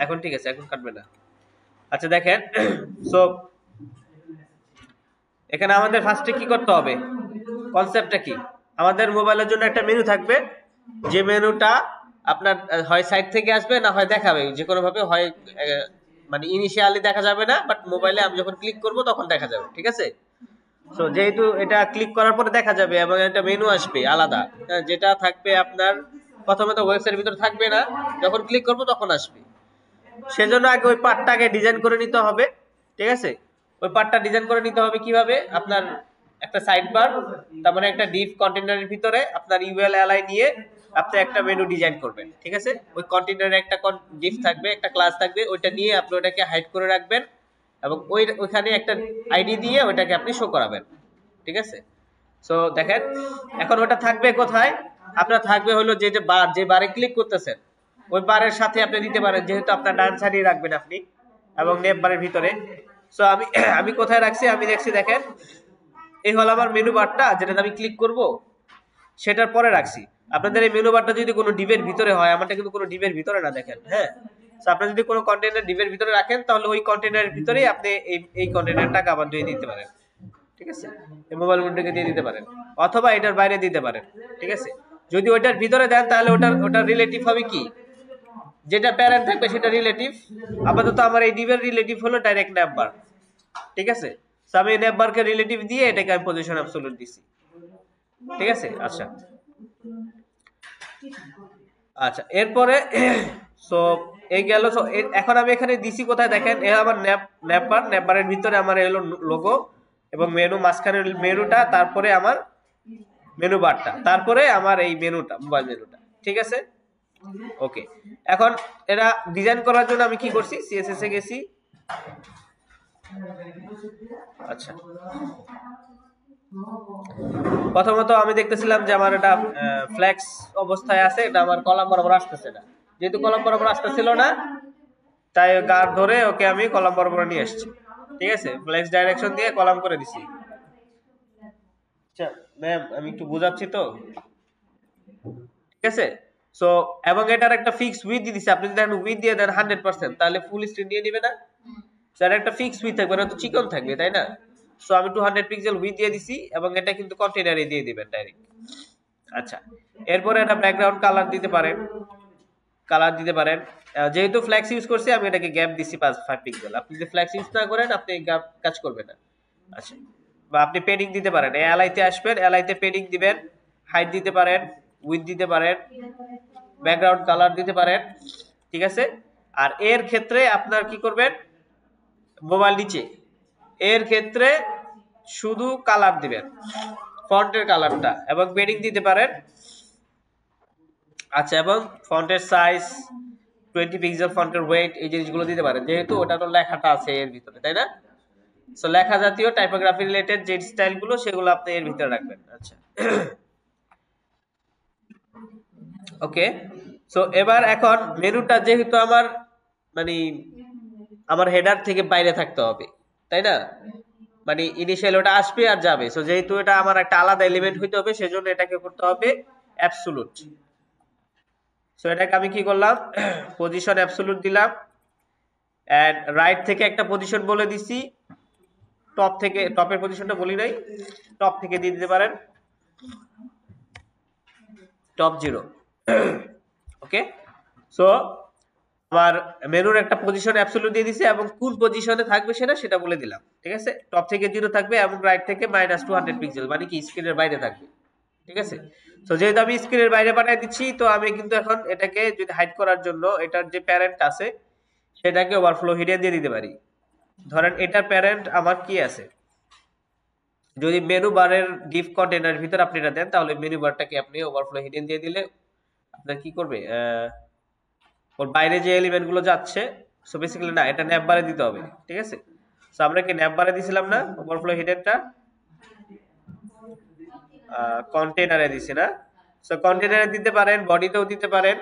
এখন ঠিক আছে, এখন কাটবে না। আচ্ছা দেখেন, সো এখানে আমাদের ফার্স্টে কি করতে হবে, কনসেপ্টটা কি, আমাদের মোবাইলের জন্য একটা মেনু থাকবে, যে মেনুটা আপনার হয় সাইট থেকে আসবে না হয় দেখাবে যে কোনো ভাবে, হয় মানে ইনিশিয়ালি দেখা যাবে না, বাট মোবাইলে আমি যখন ক্লিক করব তখন দেখা যাবে, ঠিক আছে। সো যেহেতু এটা ক্লিক করার পরে দেখা যাবে এবং একটা মেনু আসবে আলাদা, যেটা থাকবে আপনার প্রথমে তো ওয়েবসাইটের ভিতরে থাকবে না, যখন ক্লিক করব তখন আসবে। সেজন্য আগে ওই পার্টটাকে ডিজাইন করে নিতে হবে, ঠিক আছে। ওই পার্টটা ডিজাইন করে নিতে হবে কিভাবে, আপনার একটা সাইড বার, তার মানে একটা ডিভ কন্টেনারের ভিতরে আপনার ইউএল এলআই নিয়ে আপনি একটা মেনু ডিজাইন করবেন, ঠিক আছে। ওই কন্টেনারে একটা ডিভ থাকবে, একটা ক্লাস থাকবে, ওইটা নিয়ে আপনি ওটাকে হাইড করে রাখবেন এবং ওইখানে একটা আইডি দিয়ে ওইটাকে আপনি শো করাবেন, ঠিক আছে। সো দেখেন, এখন ওটা থাকবে কোথায়, আপনার থাকবে হলো যে বার, যে বারে ক্লিক করতেছেন ওই বারের সাথে আপনি দিতে পারেন, যেহেতু আপনার ডান সাইডে রাখবেন আপনি, এবং নেম বারের ভিতরে। সো আমি আমি কোথায় রাখছি, আমি দেখছি দেখেন, এই হলো আমার মেনু বারটা, যেটাতে আমি ক্লিক করব সেটার পরে রাখছি। আপনাদের এই মেনু বারটা যদি কোনো ডিভের ভিতরে হয়, আমারটা কিন্তু কোনো ডিভের ভিতরে না, দেখেন, হ্যাঁ। সো আপনি যদি কোনো কন্টেনার ডিভের ভিতরে রাখেন, তাহলে ওই কন্টেনারের ভিতরেই আপনি এই কন্টেনারটাকে আবার দিয়ে দিতে পারেন, ঠিক আছে। এই মোবাইল ফোনটাকে দিয়ে দিতে পারেন, অথবা এটার বাইরে দিতে পারেন, ঠিক আছে। যদি ওটার ভিতরে দেন তাহলে ওটার রিলেটিভ হবে কি, যেটা প্যারেন্ট থাকবে সেটা রিলেটিভ। আপাতত আমার এই ডিভের রিলেটিভ হলো ডাইরেক্ট নেমবার, ঠিক আছে। সো আমি নেমবারকে রিলেটিভ দিয়ে এটাকে আমি পজিশন অ্যাবসলিউট দিছি, ঠিক আছে। আচ্ছা আচ্ছা, এরপরে সো এই গেল। সো এখন আমি এখানে দিছি কোথায় দেখেন, এ আমার নেমবারের ভিতরে আমার এলো লোগো এবং মেনু, মাঝখানে মেনুটা, তারপরে আমার মেনু বারটা, তারপরে আমার এই মেনুটা, মোবাইল মেনুটা, ঠিক আছে। ওকে, এখন এটা ডিজাইন করার জন্য আমি কি করছি, সিএসএস এ গেছি। আচ্ছা, প্রথমত আমি দেখতেছিলাম যে আমার এটা ফ্লেক্স অবস্থায় আছে, এটা আমার কলাম বরাবর আসতেছে না। যেহেতু কলাম বরাবর আসতেছিল না, তাই গার্ড ধরে ওকে আমি কলাম বরাবর নিয়ে আসছি, ঠিক আছে। ফ্লেক্স ডাইরেকশন দিয়ে কলাম করে দিছি। আচ্ছা ম্যাম, আমি একটু বোঝাচ্ছি তো, ঠিক আছে। সো এবং এটার একটা ফিক্স উইথ দিয়ে দিছি, আপনি যদি উইথ দিয়ে দেন 100%, তাহলে ফুল স্ক্রিন দিয়ে দিবে না। স্যার একটা ফিক্স উইথ থাকবে না, তো চিকন থাকবে, তাই না। সো আমি 200 পিক্সেল উইথ দিয়ে দিছি এবং এটা কিন্তু কন্টেইনারে দিয়ে দিবেন ডাইরেক্ট। আচ্ছা, এরপরে এটা ব্যাকগ্রাউন্ড কালার দিতে পারেন, যেহেতু ফ্ল্যাক্স ইউজ করছি আমি এটাকে গ্যাপ দিছি 5 পিক্সেল। আপনি যদি ফ্ল্যাক্স ইউজ না করেন আপনি গ্যাপ কাজ করবে না। আচ্ছা, বা আপনি পেডিং দিতে পারেন, এলআই তে আসবেন, এলআই তে পেডিং দিবেন, হাইট দিতে পারেন, উইথ দিতে পারেন, ব্যাকগ্রাউন্ড কালার দিতে পারেন, ঠিক আছে। আর এর ক্ষেত্রে আপনার কি করবেন, মোবাইল নিচে এর ক্ষেত্রে শুধু কালার দিবেন, ফন্টের কালারটা, এবং পেডিং দিতে পারেন। আচ্ছা, এবং ফন্টের সাইজ 20 পিক্সেল, ফন্টের ওয়েট, এই জিনিসগুলো দিতে পারেন, যেহেতু ওটা তো লেখাটা আছে এর ভিতরে, তাই না। সো লেখা জাতীয় টাইপোগ্রাফি রিলেটেড যে স্টাইলগুলো সেগুলো আপনি এর ভিতরে রাখবেন। আচ্ছা ওকে, সো এবার এখন মেনুটা যেহেতু আমার মানে আমার হেডার থেকে বাইরে থাকতে হবে, তাই না, মানে ইনিশিয়াল ওটা আসবে আর যাবে। সো যেহেতু এটা আমার একটা আলাদা এলিমেন্ট হইতে হবে, সেজন্য এটাকে করতে হবে অ্যাবসলিউট। সো এটাকে আমি কি করলাম, পজিশন অ্যাবসলিউট দিলাম, এন্ড রাইট থেকে একটা পজিশন বলে দিছি, টপ থেকে, টপের পজিশনটা বলি নাই, টপ থেকে দিয়ে দিতে পারেন টপ 0। ওকে, সো আমার মেনুর একটা পজিশন অ্যাবসলিউট দিয়ে দিছি এবং কোন পজিশনে থাকবে সেটা বলে দিলাম, ঠিক আছে। টপ থেকে 0 থাকবে এবং রাইট থেকে -200 পিক্সেল, মানে কি স্ক্রিনের বাইরে থাকবে, ঠিক আছে। তো যেহেতু আমি স্ক্রিনের বাইরে পাঠিয়ে দিচ্ছি, তো আমি কিন্তু এখন এটাকে যদি হাইড করার জন্য এটার যে প্যারেন্ট আছে সেটাকে ওভারফ্লো হিডেন দিয়ে দিতে পারি। ধরেন এটার প্যারেন্ট আমার কি আছে, যদি মেনু বারের ডিভ কন্টেনারের ভিতর আপনি এটা দেন, তাহলে মেনু বারটাকে আপনি ওভারফ্লো হিডেন দিয়ে দিলে আপনার কি করবে, ওর বাইরে যে এলিমেন্ট গুলো যাচ্ছে, সো বেসিক্যালি না, এটা ন্যাপ বারে দিতে হবে, ঠিক আছে। সো আমরা কি ন্যাপ বারে দিছিলাম না ওভারফ্লো হিডেনটা, কন্টেনারে দিছি না। সো কন্টেনারে দিতে পারেন, বডিতেও দিতে পারেন,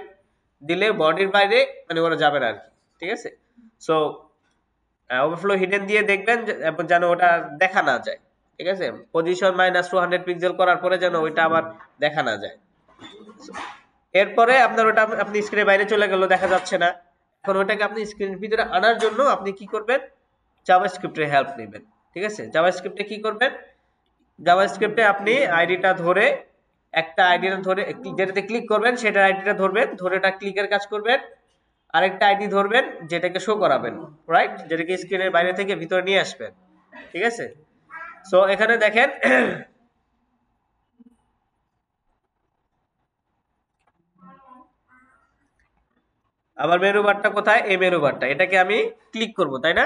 দিলে বডির বাইরে মানে ওরা যাবে না আর কি, ঠিক আছে। সো ওভারফ্লো হিডেন দিয়ে দেখবেন যেন ওটা দেখা না যায়, ঠিক আছে। পজিশন -200 পিক্সেল করার পরে যেন ওইটা আবার দেখা না যায়। এরপরে আপনার ওটা আপনি স্ক্রিনের বাইরে চলে গেল, দেখা যাচ্ছে না, এখন ওটাকে আপনি স্ক্রিনের ভিতরে আনার জন্য আপনি কি করবেন, জাভাস্ক্রিপ্টের হেল্প নেবেন। ঠিক আছে, জাভাস্ক্রিপ্টে কি করবেন, জাভাস্ক্রিপ্টে আপনি আইডিটা ধরে, একটা আইডিটা ধরে যেটাতে ক্লিক করবেন সেটার আইডিটা ধরবেন, ধরে এটা ক্লিকের কাজ করবেন। আরেকটা আইডি ধরবেন যেটাকে শো করাবেন, রাইট, যেটাকে স্ক্রিনের বাইরে থেকে ভিতরে নিয়ে আসবেন। ঠিক আছে, সো এখানে দেখেন আমার মেনু বারটা কোথায়, এই মেনু বারটা, এটাকে আমি ক্লিক করব, তাই না?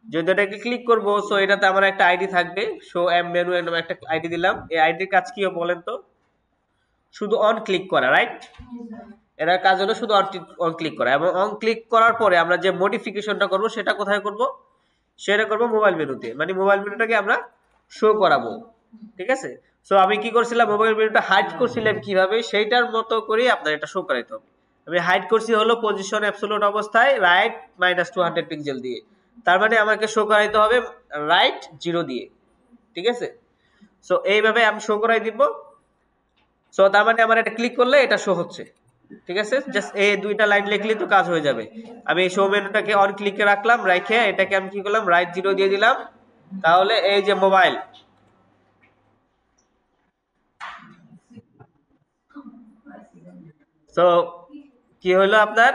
যদি এটাকে ক্লিক করব, সো এটাতে আমার একটা আইডি থাকবে, শো এম মেনু এর নামে একটা আইডি দিলাম। এই আইডির কাজ কি বলেন তো, শুধু অন ক্লিক করা, রাইট? এর কাজ হলো শুধু অন ক্লিক করা, এবং অন ক্লিক করার পরে আমরা যে মডিফিকেশনটা করব সেটা কোথায় করব, সেটা করব মোবাইল মেনুতে, মানে মোবাইল মেনুটাকে আমরা শো করাবো। ঠিক আছে, সো আমি কি করছিলাম, মোবাইল মেনুটা হাইড করছিলাম কিভাবে, সেইটার মতো করে আপনার এটা শো করাইতে হবে। আমি হাইড করছি হলো পজিশন অ্যাবসলিউট অবস্থায় রাইট -200 পিক্সেল দিয়ে, তার মানে আমাকে শো করাইতে হবে রাইট 0 দিয়ে। ঠিক আছে, সো এইভাবে আমি শো করাই দিব। সো তার মানে আমার এটা ক্লিক করলে এটা শো হচ্ছে। ঠিক আছে, জাস্ট এই দুইটা লাইন লিখলেই তো কাজ হয়ে যাবে। আমি এই শো মেনুটাকে অন ক্লিকে রাখলাম, রেখে এটাকে আমি কি করলাম, রাইট 0 দিয়ে দিলাম, তাহলে এই যে মোবাইল, তো কি হলো আপনার,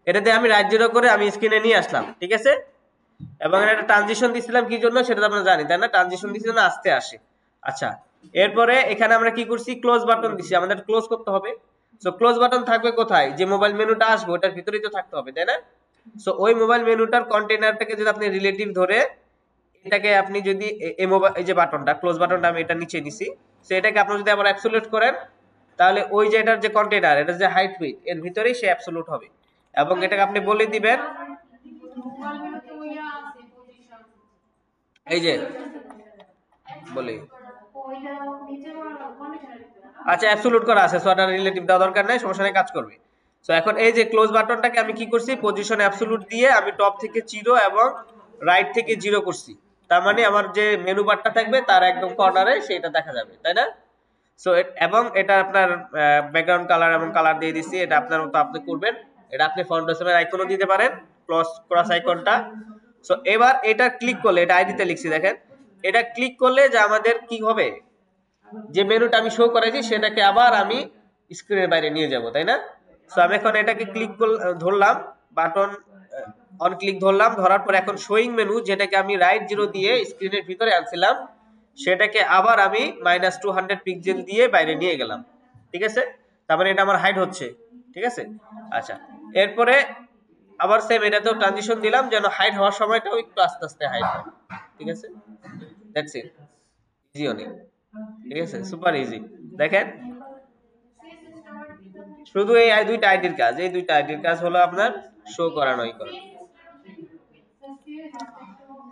এটাতে আমি রাইট 0 করে আমি স্ক্রিনে নিয়ে আসলাম। ঠিক আছে, এবং একটা ট্রানজিশন দিছিলাম কি জন্য সেটা তো আমরা জানি, তাই না? ট্রানজিশন দিছিলাম না, আস্তে আসে। আচ্ছা, এরপরে এখানে আমরা কি করছি, ক্লোজ বাটন দিছি, আমাদের ক্লোজ করতে হবে। সো ক্লোজ বাটন থাকবে কোথায়, যে মোবাইল মেনুটা আসবে ওটার ভিতরেই তো থাকতে হবে, তাই না? সো ওই মোবাইল মেনুটার কন্টেইনারটাকে যদি আপনি রিলেটিভ ধরে এটাকে আপনি যদি এই মোবাইল, এই যে বাটনটা ক্লোজ বাটনটা আমি এটা নিচে নিছি, সো এটাকে আপনি যদি আবার অ্যাবসলিউট করেন, তাহলে ওই যে এটার যে কন্টেইনার, এটা যে হাইট উইডথ এর ভিতরেই সে অ্যাবসলিউট হবে। এবং এটাকে আপনি বলে দিবেন, এই যে বলি, আচ্ছা অ্যাবসলিউট করা আছে, সো এটা রিলেটিভ দেওয়া দরকার নাই, সমস্যা নেই, কাজ করবে। সো এখন এই যে ক্লোজ বাটনটাকে আমি কি করছি, পজিশন অ্যাবসলিউট দিয়ে আমি টপ থেকে 0 এবং রাইট থেকে 0 করছি, তার মানে আমার যে মেনু বারটা থাকবে তার একদম কর্নারে সেটা দেখা যাবে, তাই না? সো এবং এটা আপনার ব্যাকগ্রাউন্ড কালার এবং কালার দিয়ে দিছি, এটা আপনার মতো আপনি করবেন। এটা আপনি ফাউন্ডেশনের আইকনও দিতে পারেন, ক্রস আইকনটা। সো এবার এটা ক্লিক করলে, এটা আইডিতে লিখছি দেখেন, এটা ক্লিক করলে যে আমাদের কি হবে, যে মেনুটা আমি শো করেছি সেটাকে আবার আমি স্ক্রিনের বাইরে নিয়ে যাব, তাই না? সো আমি এখন এটাকে ক্লিক ধরলাম, বাটন অন ক্লিক ধরলাম, ধরার পর এখন শোয়িং মেনু, যেটাকে আমি রাইট 0 দিয়ে স্ক্রিনের ভিতরে আনছিলাম, সেটাকে আবার আমি -200 পিক্সেল দিয়ে বাইরে নিয়ে গেলাম। ঠিক আছে, তার মানে এটা আমার হাইড হচ্ছে। ঠিক আছে, আচ্ছা, এরপরে আবার সেম এটাতেও ট্রানজিশন দিলাম যেন হাইড হওয়ার সময়টাও একটু আস্তে আস্তে হাইড হয়। ঠিক আছে, দ্যাটস ইট, ইজি অনেক। ঠিক আছে, সুপার ইজি। দেখেন শুধু এই দুইটা আইডির কাজ, এই দুইটা আইডির কাজ হলো আপনার শো করানোই করা।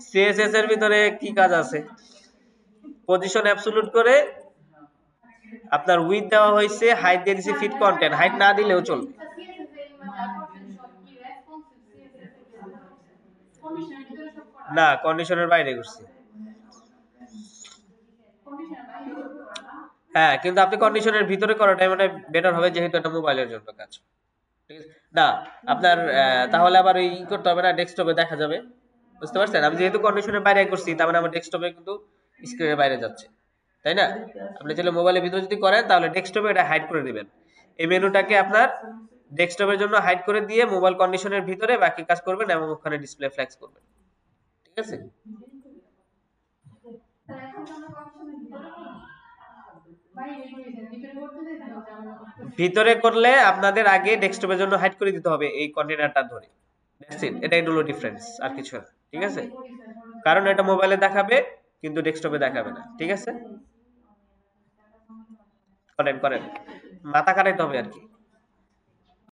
সিএসএস এর ভিতরে কি কাজ আছে, পজিশন অ্যাবসলিউট করে আপনার উইথ দেওয়া হয়েছে, হাইট দিয়ে দিয়েছে ফিট কন্টেন্ট, হাইট না দিলেও চলবে। না, কন্ডিশনের বাইরে করছি। হ্যাঁ, কিন্তু আপনি কন্ডিশনের ভিতরে করাটাই মানে বেটার হবে, যেহেতু এটা মোবাইলের জন্য কাজ। ঠিক আছে, না আপনার তাহলে আবার ওই করতে হবে না, ডেস্কটপে দেখা যাবে, বুঝতে পারছেন? আমি যেহেতু কন্ডিশনের বাইরে করছি, তার মানে আমার ডেস্কটপে কিন্তু স্ক্রিনের বাইরে যাচ্ছে, তাই না? আপনি চাইলে মোবাইলের ভিতরে যদি করেন তাহলে ডেস্কটপে এটা হাইড করে দিবেন। এই মেনুটাকে আপনার ডেস্কটপের জন্য হাইড করে দিয়ে মোবাইল কন্ডিশনের ভিতরে বাকি কাজ করবেন এবং ওখানে ডিসপ্লে ফ্ল্যাক্স করবেন। ঠিক আছে, ভিতরে করলে আপনাদের আগে ডেস্কটপের জন্য হাইড করে দিতে হবে এই কন্টেইনারটা ধরে। দ্যাটস ইট, এটাই হলো ডিফারেন্স, আর কিছু না। ঠিক আছে, কারণ এটা মোবাইলে দেখাবে কিন্তু ডেস্কটপে দেখাবে না। ঠিক আছে, করেন করেন, মাথা কাটাইতে হবে আর কি।